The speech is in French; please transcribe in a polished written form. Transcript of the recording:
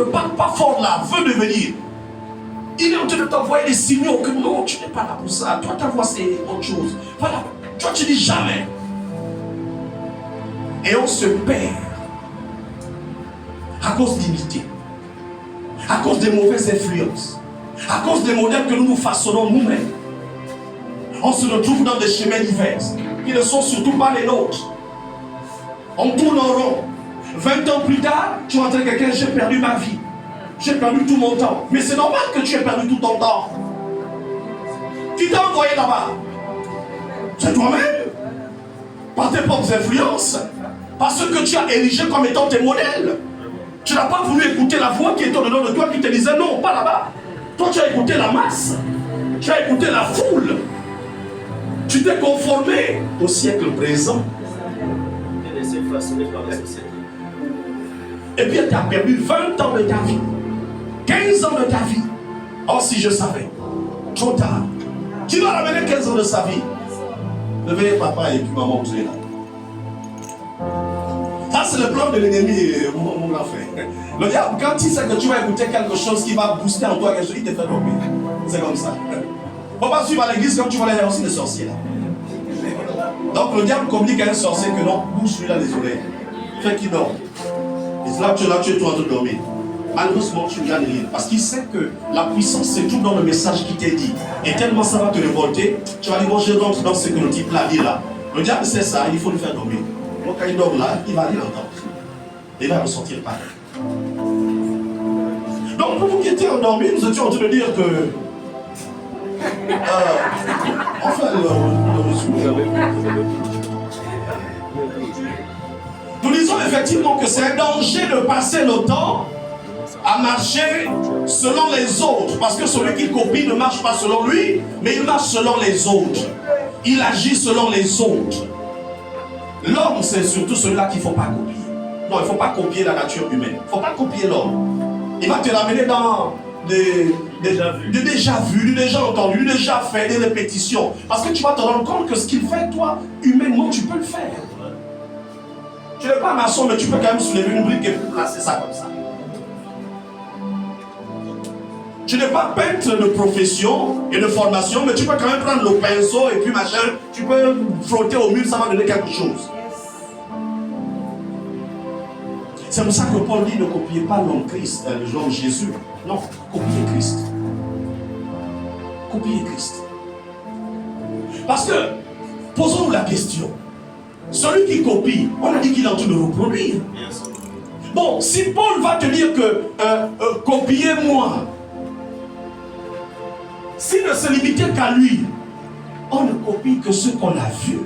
le pas fort là veut devenir, il est en train de t'envoyer des signaux que non, tu n'es pas là pour ça. Toi, ta voix, c'est autre chose. Voilà. Toi, tu dis jamais. Et on se perd à cause d'imiter, à cause des mauvaises influences, à cause des modèles que nous nous façonnons nous-mêmes. On se retrouve dans des chemins divers qui ne sont surtout pas les nôtres. On tourne en rond. 20 ans plus tard, tu entends quelqu'un, j'ai perdu ma vie. J'ai perdu tout mon temps. Mais c'est normal que tu aies perdu tout ton temps. Qui t'a envoyé là-bas? C'est toi-même. Par tes propres influences. Parce que tu as érigé comme étant tes modèles. Tu n'as pas voulu écouter la voix qui est au-dedans de toi qui te disait non, pas là-bas. Toi, tu as écouté la masse. Tu as écouté la foule. Tu t'es conformé au siècle présent. Et laissé façonner par la société. Et puis tu as perdu 20 ans de ta vie. 15 ans de ta vie. Oh, si je savais. Trop tard. Qui va ramener 15 ans de sa vie? Levez papa et puis maman, vous êtes là. Ça, c'est le plan de l'ennemi, mon grand frère. Le diable, quand il sait que tu vas écouter quelque chose qui va booster en toi quelque chose, il te fait dormir. C'est comme ça. Il ne faut pas suivre à l'église comme tu vois les aussi des sorciers là. Donc le diable communique à un sorcier que non, bouge lui là les oreilles. Fait qu'il dort. Et là, tu es toi en train de dormir. Malheureusement, tu ne gagnes rien. Parce qu'il sait que la puissance se trouve dans le message qui t'est dit. Et tellement ça va te révolter, tu vas dire, bon, je rentre dans ce que le type l'a dit là. Le diable sait ça, il faut le faire dormir. Donc quand il dort là, il va aller l'entendre. Et il va ressortir pareil. Donc pour vous qui étiez endormis, nous étions en train de dire que... enfin, nous disons effectivement que c'est un danger de passer le temps à marcher selon les autres. Parce que celui qui copie ne marche pas selon lui, mais il marche selon les autres. Il agit selon les autres. L'homme, c'est surtout celui-là qu'il ne faut pas copier. Non, il ne faut pas copier la nature humaine. Il ne faut pas copier l'homme. Il va te ramener dans du déjà vu, du déjà entendu, du déjà fait, des répétitions. Parce que tu vas te rendre compte que ce qu'il fait, toi, humainement, tu peux le faire. Tu n'es pas maçon, mais tu peux quand même soulever une brique et placer ça comme ça. Tu n'es pas peintre de profession et de formation, mais tu peux quand même prendre le pinceau et puis machin, tu peux frotter au mur, ça va donner quelque chose. C'est pour ça que Paul dit ne copiez pas l'homme Christ, l'homme Jésus. Non, copiez Christ. Copiez Christ. Parce que, posons-nous la question. Celui qui copie, on a dit qu'il est en train de reproduire. Bon, si Paul va te dire que copiez-moi, s'il ne se limitait qu'à lui, on ne copie que ce qu'on a vu.